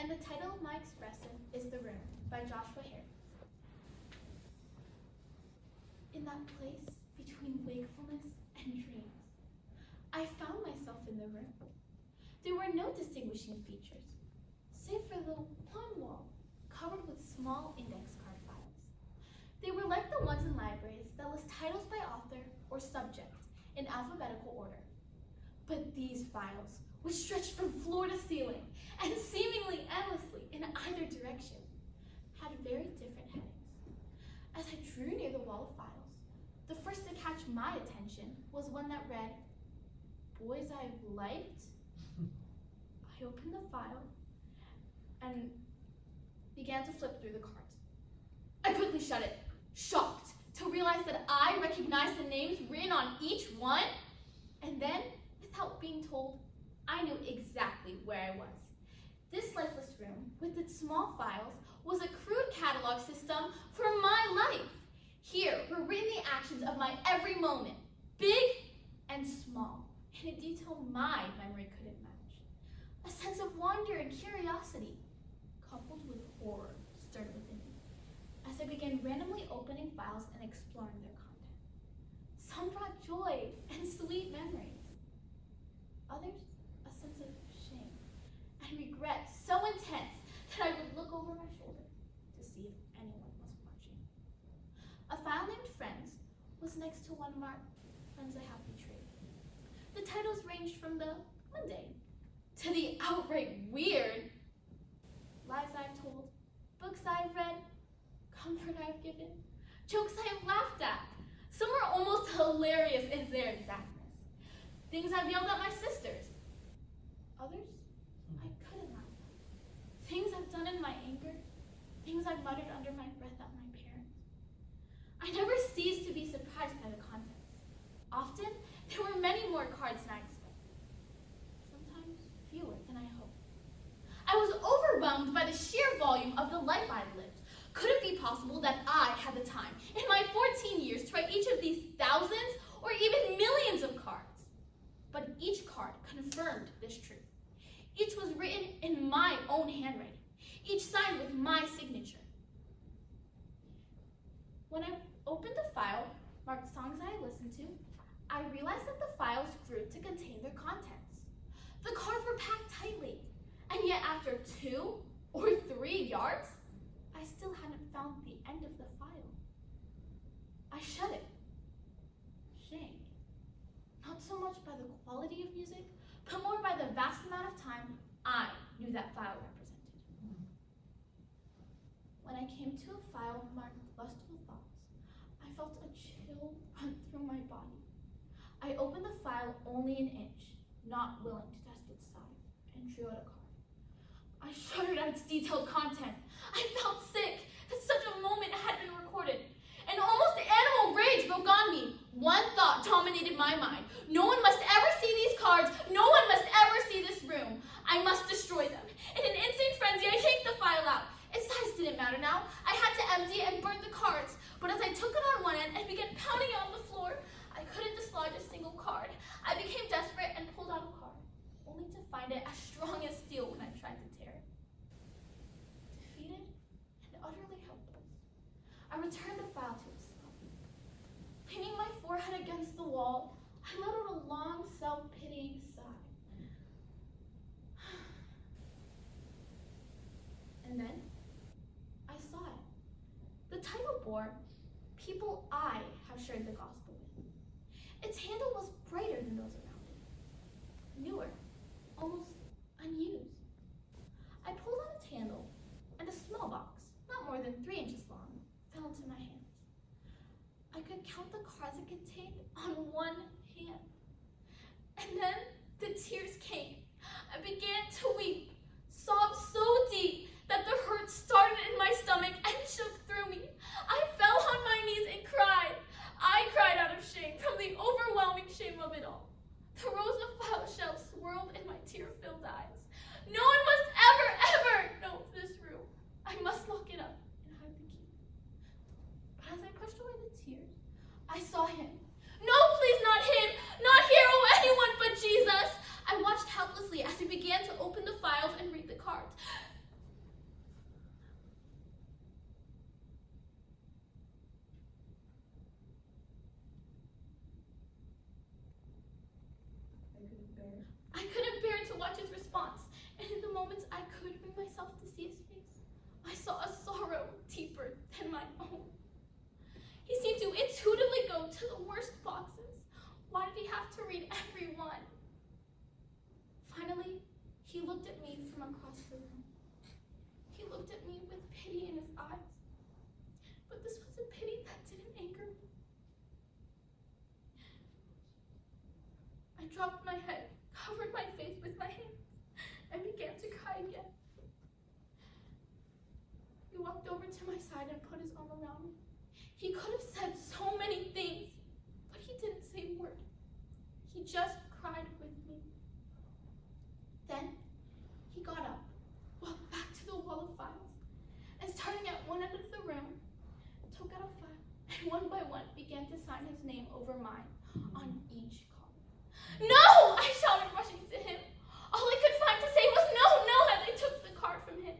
and the title of my Expressive is The Room by Joshua Harris. In that place between wakefulness and dreams, I found myself in the room. There were no distinguishing features, save for the one wall covered with small index card files. They were like the ones in libraries that list titles by author or subject in alphabetical order. But these files, which stretched from floor to ceiling and seemingly endlessly in either direction, had very different headings. As I drew near the wall of files, the first to catch my attention was one that read, "Boys I've liked." I opened the file and began to flip through the cards. I quickly shut it, shocked to realize that I recognized the names written on each one. And then, without being told, I knew exactly where I was. This lifeless room, with its small files, was a crude catalog system for my life. Here were written the actions of my every moment, big and small, in a detail my memory couldn't match. A sense of wonder and curiosity, coupled with horror, stirred within me as I began randomly opening files and exploring their content. Some brought joy and sweet memories. Others, a sense of shame and regret so intense that I would look over my shoulder to see if anyone was watching. A file named Friends was next to one marked Friends I Have Betrayed. The titles ranged from the mundane to the outright weird. Lies I've told, books I've read, comfort I've given, jokes I have laughed at. Some were almost hilarious in their exactness. Things I've yelled at my sisters. Others, I couldn't laugh at. Things I've done in my anger. Things I've muttered under my breath at my parents. I never ceased to be surprised by the contents. Often, there were many more cards than I expected. Sometimes fewer than I hoped. I was overwhelmed by the sheer volume of the life I'd lived. Could it be possible that I had the time, in my 14 years, to write each of these thousands or even millions of cards? But each card confirmed this truth. Each was written in my own handwriting, each signed with my signature. When I opened the file marked Songs I Listened to, I realized that the files grew to contain their contents. The cards were packed tightly, and yet after 2 or 3 yards, I still hadn't found the end of the file. I shut it. Shame. Not so much by the quality of music, but more by the vast amount of time I knew that file represented. When I came to a file marked Lustful Thoughts, I felt a chill run through my body. I opened the file only an inch, not willing to test its size, and drew out a card. I shuddered at its detailed content. I felt sick that such a moment had been recorded. An almost animal rage broke on me. One thought dominated my mind. No one must ever see these cards. No one must ever see this room. I must destroy them. In an insane frenzy, I yanked the file out. Its size didn't matter now. I had to empty it and burn the cards. But as I took it on one end and began pounding it on the floor, I couldn't dislodge a single card. I became desperate and pulled out a card, only to find it as strong as steel when I tried to tear it. Defeated and utterly helpless, I returned the file to its slot. Leaning my forehead against the wall, I let out a long, self-pitying sigh. And then, I saw it. The title bore, People I Have Shared the Gospel With. Its handle was brighter than those around it, newer, almost unused. I pulled out its handle, and a small box, not more than 3 inches long, fell into my hands. I could count the cards it contained on one hand. And then the tears came. I began to weep, sobs so deep that the hurt started in my stomach and shook through me. I fell on my knees and cried. I cried out of shame from the overwhelming shame of it all. The rows of file shelves swirled in my tear-filled eyes. No one must ever know of this room. I must lock it up and hide the key. But as I pushed away the tears, I saw him. No, please, not him! Not here, oh, anyone but Jesus! I watched helplessly as he began to open the files and read the cards. moments I could bring myself to see his face, I saw a sorrow deeper than my own. He seemed to intuitively go to the worst boxes. Why did he have to read every one? Finally, he looked at me from across the room. He looked at me with pity in his eyes. But this was a pity that didn't anger me. I dropped my head, covered my face with my hands, and began to cry again. He walked over to my side and put his arm around me. He could have said so many things, but he didn't say a word. He just cried with me. Then he got up, walked back to the wall of files, and starting at one end of the room, took out a file, and one by one began to sign his name over mine on each card. "No!" I shouted, rushing to him. All I could find to say was no, no, as I took the card from him.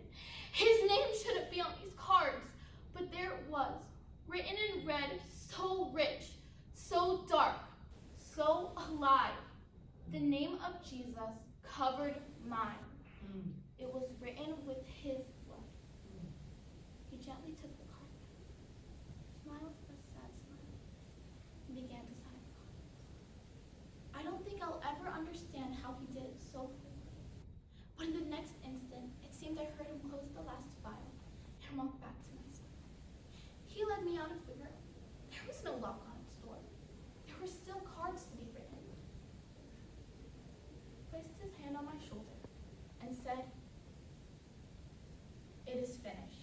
His name shouldn't be on these cards, but there it was, written in red, so rich, so dark, so alive. The name of Jesus covered mine. It was written with his blood. He gently took the card, smiled a sad smile, and began to sign the card. I don't think I'll ever understand how he did it so quickly, but in the next instant, it seemed I heard him close the last file and walk back to my side. He led me out of the room. There was no lock on its door. There were still cards to be written. He placed his hand on my shoulder and said, "It is finished."